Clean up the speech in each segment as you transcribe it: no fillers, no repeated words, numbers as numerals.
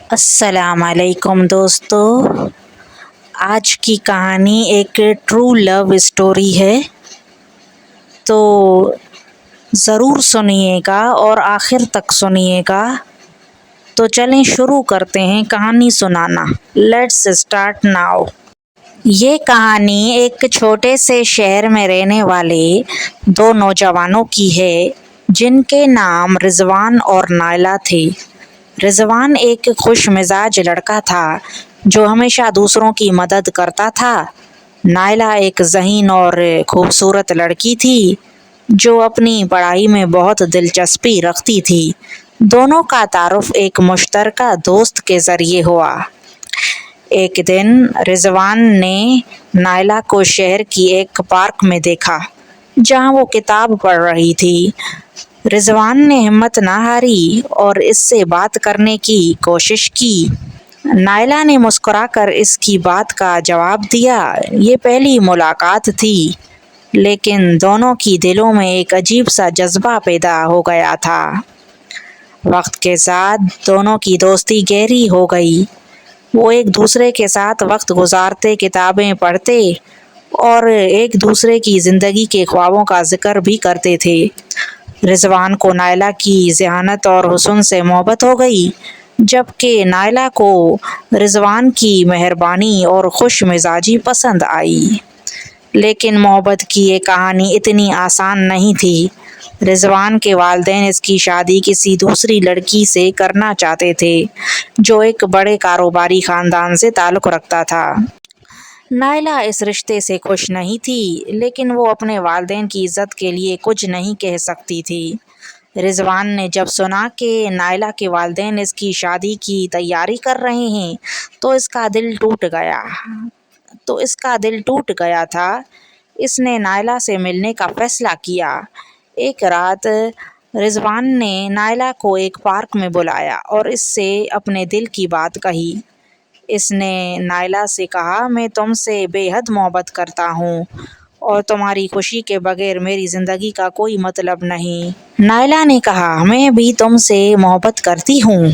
السلام علیکم دوستو، آج کی کہانی ایک ٹرو لو اسٹوری ہے، تو ضرور سنیے گا اور آخر تک سنیے گا۔ تو چلیں شروع کرتے ہیں کہانی سنانا۔ Let's start now. یہ کہانی ایک چھوٹے سے شہر میں رہنے والے دو نوجوانوں کی ہے جن کے نام رضوان اور نائلہ تھے۔ رضوان ایک خوش مزاج لڑکا تھا جو ہمیشہ دوسروں کی مدد کرتا تھا۔ نائلہ ایک ذہین اور خوبصورت لڑکی تھی جو اپنی پڑھائی میں بہت دلچسپی رکھتی تھی۔ دونوں کا تعارف ایک مشترکہ دوست کے ذریعے ہوا۔ ایک دن رضوان نے نائلہ کو شہر کی ایک پارک میں دیکھا جہاں وہ کتاب پڑھ رہی تھی۔ رضوان نے ہمت نہ ہاری اور اس سے بات کرنے کی کوشش کی۔ نائلہ نے مسکرا کر اس کی بات کا جواب دیا۔ یہ پہلی ملاقات تھی لیکن دونوں کی دلوں میں ایک عجیب سا جذبہ پیدا ہو گیا تھا۔ وقت کے ساتھ دونوں کی دوستی گہری ہو گئی۔ وہ ایک دوسرے کے ساتھ وقت گزارتے، کتابیں پڑھتے اور ایک دوسرے کی زندگی کے خوابوں کا ذکر بھی کرتے تھے۔ رضوان کو نائلہ کی ذہانت اور حسن سے محبت ہو گئی جبکہ نائلہ کو رضوان کی مہربانی اور خوش مزاجی پسند آئی۔ لیکن محبت کی یہ کہانی اتنی آسان نہیں تھی۔ رضوان کے والدین اس کی شادی کسی دوسری لڑکی سے کرنا چاہتے تھے جو ایک بڑے کاروباری خاندان سے تعلق رکھتا تھا۔ نائلہ اس رشتے سے خوش نہیں تھی لیکن وہ اپنے والدین کی عزت کے لیے کچھ نہیں کہہ سکتی تھی۔ رضوان نے جب سنا کہ نائلہ کے والدین اس کی شادی کی تیاری کر رہے ہیں تو اس کا دل ٹوٹ گیا تھا۔ اس نے نائلہ سے ملنے کا فیصلہ کیا۔ ایک رات رضوان نے نائلہ کو ایک پارک میں بلایا اور اس سے اپنے دل کی بات کہی۔ اس نے نائلہ سے کہا، میں تم سے بے حد محبت کرتا ہوں اور تمہاری خوشی کے بغیر میری زندگی کا کوئی مطلب نہیں۔ نائلہ نے کہا، میں بھی تم سے محبت کرتی ہوں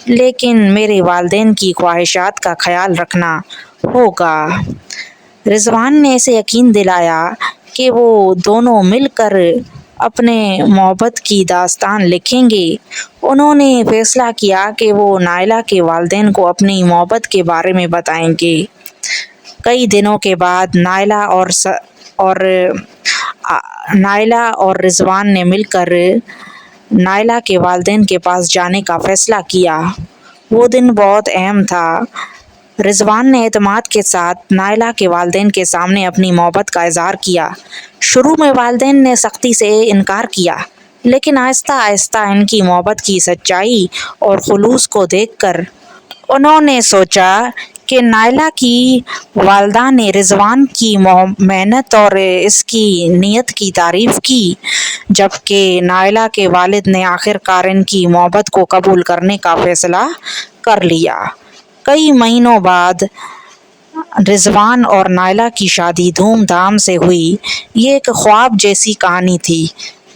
لیکن میرے والدین کی خواہشات کا خیال رکھنا ہوگا۔ رضوان نے اسے یقین دلایا کہ وہ دونوں مل کر اپنے محبت کی داستان لکھیں گے۔ انہوں نے فیصلہ کیا کہ وہ نائلہ کے والدین کو اپنی محبت کے بارے میں بتائیں گے۔ کئی دنوں کے بعد نائلہ اور رضوان نے مل کر نائلہ کے والدین کے پاس جانے کا فیصلہ کیا۔ وہ دن بہت اہم تھا۔ رضوان نے اعتماد کے ساتھ نائلہ کے والدین کے سامنے اپنی محبت کا اظہار کیا۔ شروع میں والدین نے سختی سے انکار کیا لیکن آہستہ آہستہ ان کی محبت کی سچائی اور خلوص کو دیکھ کر انہوں نے سوچا کہ نائلہ کی والدہ نے رضوان کی محنت اور اس کی نیت کی تعریف کی جبکہ نائلہ کے والد نے آخرکار ان کی محبت کو قبول کرنے کا فیصلہ کر لیا۔ کئی مہینوں بعد رضوان اور نائلہ کی شادی دھوم دھام سے ہوئی۔ یہ ایک خواب جیسی کہانی تھی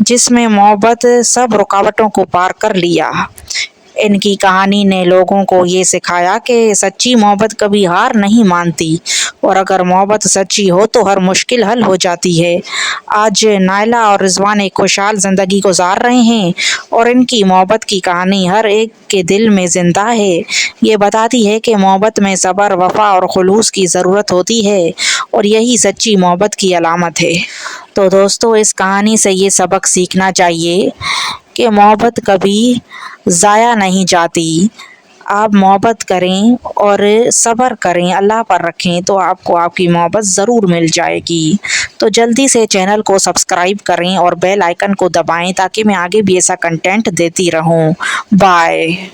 جس میں محبت سب رکاوٹوں کو پار کر لیا۔ ان کی کہانی نے لوگوں کو یہ سکھایا کہ سچی محبت کبھی ہار نہیں مانتی اور اگر محبت سچی ہو تو ہر مشکل حل ہو جاتی ہے۔ آج نائلہ اور رضوان ایک خوشحال زندگی گزار رہے ہیں اور ان کی محبت کی کہانی ہر ایک کے دل میں زندہ ہے۔ یہ بتاتی ہے کہ محبت میں صبر، وفا اور خلوص کی ضرورت ہوتی ہے اور یہی سچی محبت کی علامت ہے۔ تو دوستو، اس کہانی سے یہ سبق سیکھنا چاہیے کہ محبت کبھی ضائع نہیں جاتی۔ آپ محبت کریں اور صبر کریں، اللہ پر رکھیں تو آپ کو آپ کی محبت ضرور مل جائے گی۔ تو جلدی سے چینل کو سبسکرائب کریں اور بیل آئیکن کو دبائیں تاکہ میں آگے بھی ایسا کنٹینٹ دیتی رہوں۔ بائے۔